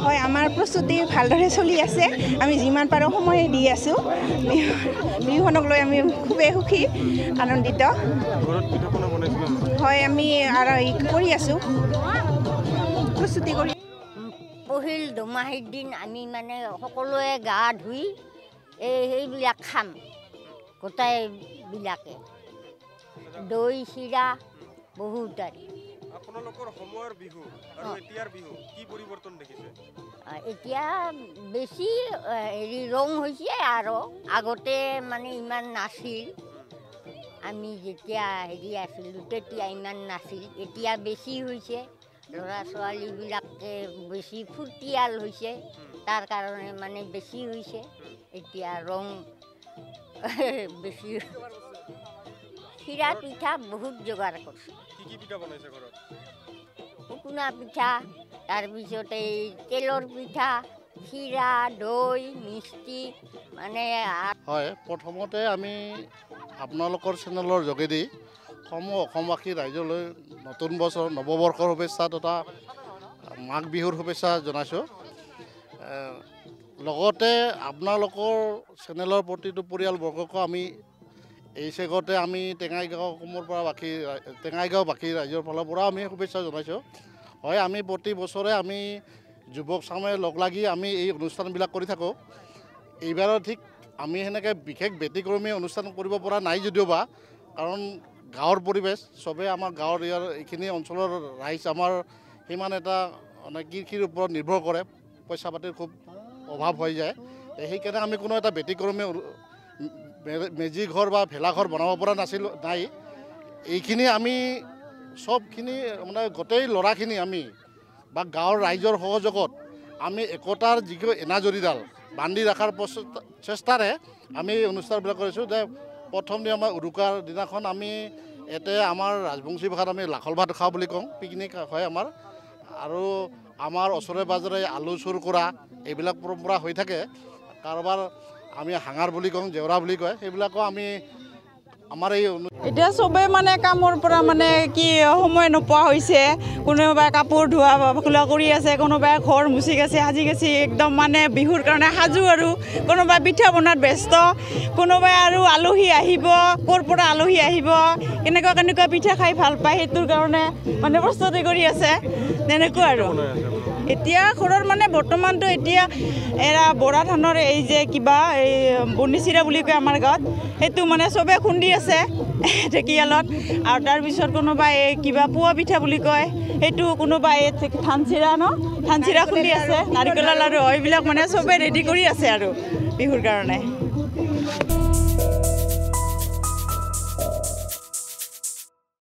হয় আমাৰ প্ৰস্তুতি ভালদৰে চলি আছে আমি যিমান পাৰোঁ সময় দি আছোঁ বিহুখনক লৈ আমি খুবেই সুখী আনন্দিত হয় আমি কৰি আছোঁ প্ৰস্তুতি কৰি পহিল দুমাহীৰ দিন আমি মানে সকলোৱে গা ধুই সেইবিলাক খাম গোটাইবিলাকে দৈ চিৰা বহুত আৰু আপোনালোকৰ সময়ৰ বিহু আৰু এতিয়াৰ বিহু কি পৰিৱৰ্তন দেখিছে এতিয়া বেছি হেৰি ৰং হৈছে আৰু আগতে মানে ইমান নাছিল আমি যেতিয়া হেৰি আছিলোঁ তেতিয়া ইমান নাছিল এতিয়া বেছি হৈছে ল'ৰা ছোৱালীবিলাকে বেছি ফূৰ্তিয়াল হৈছে তাৰ কাৰণে মানে বেছি হৈছে এতিয়া ৰং বেছি চিৰা পিঠা বহুত যোগাৰ কৰিছে কি পিঠা বনাইছে ঘৰত শুকুনা পিঠা তাৰপিছতে এই তেলৰ পিঠা চিৰা দৈ মিষ্টি মানে হয় প্ৰথমতে আমি আপোনালোকৰ চেনেলৰ যোগেদি অসমবাসী ৰাইজলৈ নতুন বছৰ নৱবৰ্ষৰ শুভেচ্ছা তথা মাঘ বিহুৰ শুভেচ্ছা জনাইছোঁ লগতে আপোনালোকৰ চেনেলৰ প্ৰতিটো পৰিয়ালবৰ্গকো আমি এই চেগতে আমি টেঙাইগাঁও অসমৰ পৰা টেঙাইগাঁও বাকী ৰাইজৰ ফালৰ পৰা আমি শুভেচ্ছা জনাইছোঁ হয় আমি প্ৰতি বছৰে আমি যুৱক চামে লগ লাগি আমি এই অনুষ্ঠানবিলাক কৰি থাকোঁ এইবাৰো ঠিক আমি সেনেকৈ বিশেষ ব্যতিক্ৰমী অনুষ্ঠান কৰিব পৰা নাই যদিও বা কাৰণ গাঁৱৰ পৰিৱেশ চবেই আমাৰ গাঁৱৰ ইয়াৰ এইখিনি অঞ্চলৰ ৰাইজ আমাৰ সিমান এটা মানে কৃষিৰ ওপৰত নিৰ্ভৰ কৰে পইচা পাতিৰ খুব অভাৱ হৈ যায় সেইকাৰণে আমি কোনো এটা ব্যতিক্ৰমী মেজি ঘৰ বা ভেলাঘৰ বনাব পৰা নাই এইখিনি আমি চবখিনি মানে গোটেই ল'ৰাখিনি আমি বা গাঁৱৰ ৰাইজৰ সহযোগত আমি একতাৰ যিটো এনাজৰীডাল বান্ধি ৰখাৰ চেষ্টাৰে আমি অনুষ্ঠানবিলাক কৰিছোঁ যে প্ৰথম দিন আমাৰ উৰুকাৰ দিনাখন আমি ইয়াতে আমাৰ ৰাজবংশী ভাষাত আমি লাখল ভাত খাওঁ বুলি কওঁ পিকনিক হয় আমাৰ আৰু আমাৰ ওচৰে পাঁজৰে আলু চুৰ কৰা এইবিলাক পৰম্পৰা হৈ থাকে কাৰোবাৰ আমি হাঙাৰ বুলি কওঁ জেওৰা বুলি কয় সেইবিলাকো আমি আমাৰ এই এতিয়া চবেই মানে কামৰ পৰা মানে কি সময় নোপোৱা হৈছে কোনোবাই কাপোৰ ধোৱা খোলা কৰি আছে কোনোবাই ঘৰ মুচি গেছে সাজি গেছে একদম মানে বিহুৰ কাৰণে সাজু আৰু কোনোবাই পিঠা বনাত ব্যস্ত কোনোবাই আৰু আলহী আহিব ক'ৰ পৰা আলহী আহিব কেনেকুৱা পিঠা খাই ভাল পায় সেইটোৰ কাৰণে মানে প্ৰস্তুতি কৰি আছে তেনেকুৱা আৰু এতিয়া ঘৰৰ মানে বৰ্তমানটো এতিয়া এৰা বৰা ধানৰ এই যে কিবা এই বনি চিৰা বুলি কয় আমাৰ গাঁৱত সেইটো মানে চবে খুন্দি আছে ঢেকীয়ালত আৰু তাৰপিছত কোনোবাই এই কিবা পোৱা পিঠা বুলি কয় সেইটো কোনোবাই এই ধান চিৰা খুন্দি আছে নাৰিকলৰ লাড়ু এইবিলাক মানে চবে ৰেডি কৰি আছে আৰু বিহুৰ কাৰণে